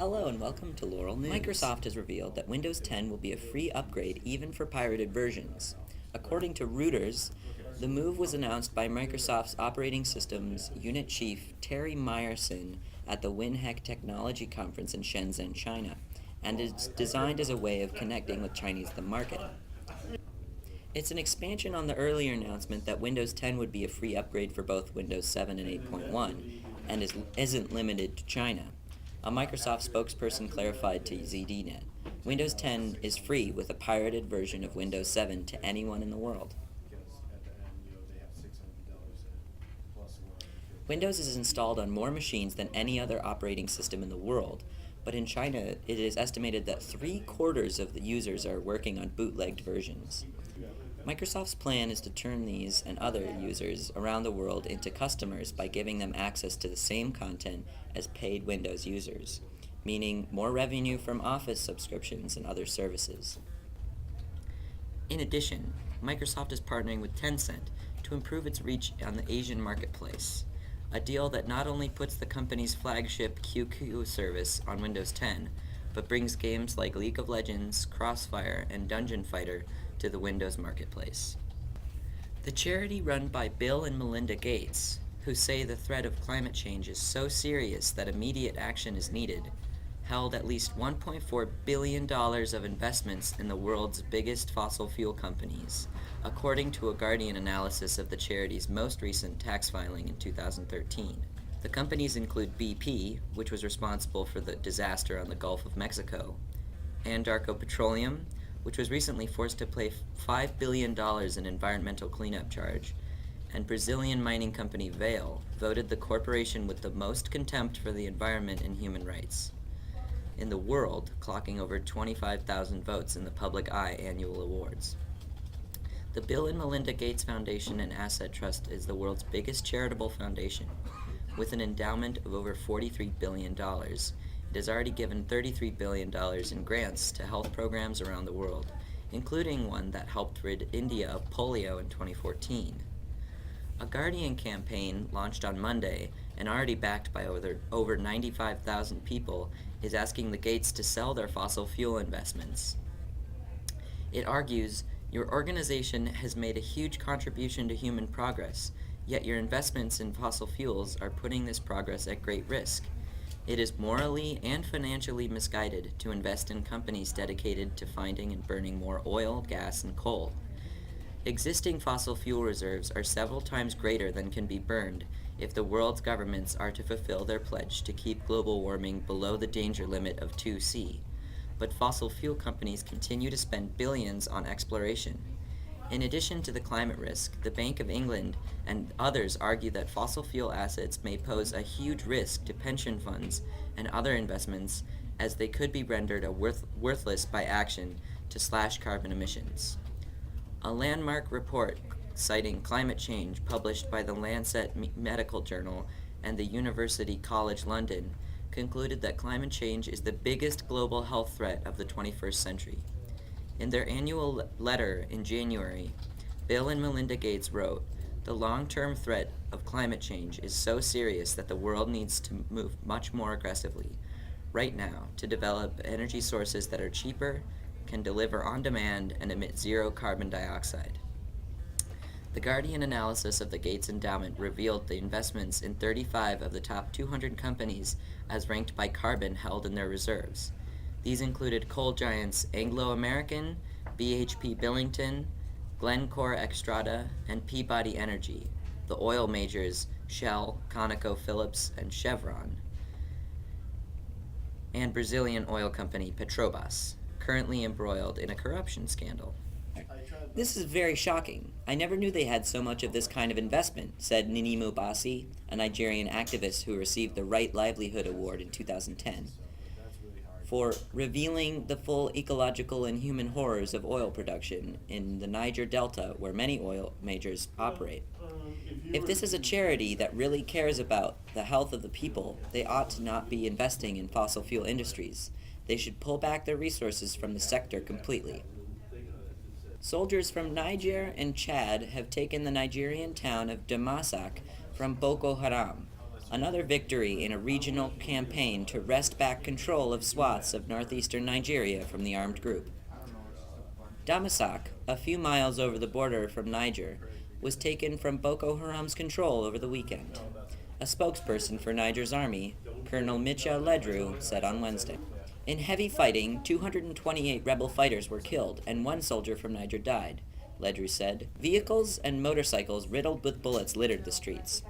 Hello and welcome to Laurel News. Microsoft has revealed that Windows 10 will be a free upgrade even for pirated versions. According to Reuters, the move was announced by Microsoft's Operating Systems Unit Chief Terry Myerson at the WinHeck Technology Conference in Shenzhen, China, and is designed as a way of connecting with Chinese market. It's an expansion on the earlier announcement that Windows 10 would be a free upgrade for both Windows 7 and 8.1, and isn't limited to China. A Microsoft spokesperson clarified to ZDNet, Windows 10 is free with a pirated version of Windows 7 to anyone in the world. Windows is installed on more machines than any other operating system in the world, but in China it is estimated that 3/4 of the users are working on bootlegged versions. Microsoft's plan is to turn these and other users around the world into customers by giving them access to the same content as paid Windows users, meaning more revenue from Office subscriptions and other services. In addition, Microsoft is partnering with Tencent to improve its reach on the Asian marketplace, a deal that not only puts the company's flagship QQ service on Windows 10, but brings games like League of Legends, Crossfire, and Dungeon Fighter to the Windows marketplace. The charity run by Bill and Melinda Gates, who say the threat of climate change is so serious that immediate action is needed, held at least $1.4 billion of investments in the world's biggest fossil fuel companies, according to a Guardian analysis of the charity's most recent tax filing in 2013. The companies include BP, which was responsible for the disaster on the Gulf of Mexico, Anadarko Petroleum, which was recently forced to pay $5 billion in environmental cleanup charge, and Brazilian mining company Vale voted the corporation with the most contempt for the environment and human rights in the world, clocking over 25,000 votes in the Public Eye annual awards. The Bill and Melinda Gates Foundation and Asset Trust is the world's biggest charitable foundation, with an endowment of over $43 billion. It has already given $33 billion in grants to health programs around the world, including one that helped rid India of polio in 2014. A Guardian campaign launched on Monday and already backed by over 95,000 people is asking the Gates to sell their fossil fuel investments. It argues, your organization has made a huge contribution to human progress, yet your investments in fossil fuels are putting this progress at great risk. It is morally and financially misguided to invest in companies dedicated to finding and burning more oil, gas, and coal. Existing fossil fuel reserves are several times greater than can be burned if the world's governments are to fulfill their pledge to keep global warming below the danger limit of 2°C. But fossil fuel companies continue to spend billions on exploration. In addition to the climate risk, the Bank of England and others argue that fossil fuel assets may pose a huge risk to pension funds and other investments, as they could be rendered worthless by action to slash carbon emissions. A landmark report citing climate change published by the Lancet Medical Journal and the University College London concluded that climate change is the biggest global health threat of the 21st century. In their annual letter in January, Bill and Melinda Gates wrote, "The long-term threat of climate change is so serious that the world needs to move much more aggressively, right now, to develop energy sources that are cheaper, can deliver on demand, and emit zero carbon dioxide." The Guardian analysis of the Gates Endowment revealed the investments in 35 of the top 200 companies as ranked by carbon held in their reserves. These included coal giants Anglo American, BHP Billington, Glencore Xstrata, and Peabody Energy, the oil majors Shell, ConocoPhillips, and Chevron, and Brazilian oil company Petrobras, currently embroiled in a corruption scandal. This is very shocking. I never knew they had so much of this kind of investment, said Ninimu Basi, a Nigerian activist who received the Right Livelihood Award in 2010. For revealing the full ecological and human horrors of oil production in the Niger Delta, where many oil majors operate. If this is a charity that really cares about the health of the people, they ought to not be investing in fossil fuel industries. They should pull back their resources from the sector completely. Soldiers from Niger and Chad have taken the Nigerian town of Damasak from Boko Haram. another victory in a regional campaign to wrest back control of swaths of northeastern Nigeria from the armed group. Damasak, a few miles over the border from Niger, was taken from Boko Haram's control over the weekend. A spokesperson for Niger's army, Colonel Micha Ledru, said on Wednesday. In heavy fighting, 228 rebel fighters were killed and one soldier from Niger died, Ledru said. Vehicles and motorcycles riddled with bullets littered the streets.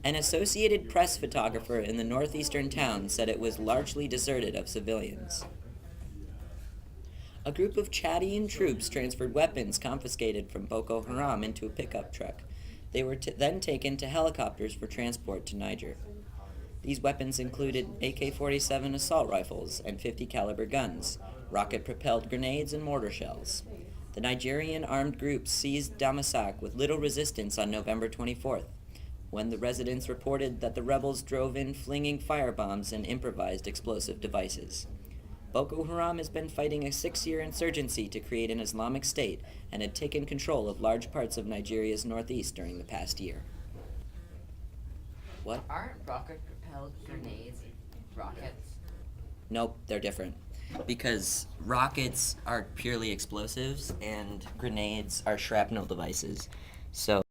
An Associated Press photographer in the northeastern town said it was largely deserted of civilians. A group of Chadian troops transferred weapons confiscated from Boko Haram into a pickup truck. They were then taken to helicopters for transport to Niger. These weapons included AK-47 assault rifles and 50 caliber guns, rocket-propelled grenades and mortar shells. The Nigerian armed group seized Damasak with little resistance on November 24th, when the residents reported that the rebels drove in flinging firebombs and improvised explosive devices. Boko Haram has been fighting a 6-year insurgency to create an Islamic State and had taken control of large parts of Nigeria's northeast during the past year. What? Aren't rocket-propelled grenades rockets? Nope, they're different. Because rockets are purely explosives and grenades are shrapnel devices. So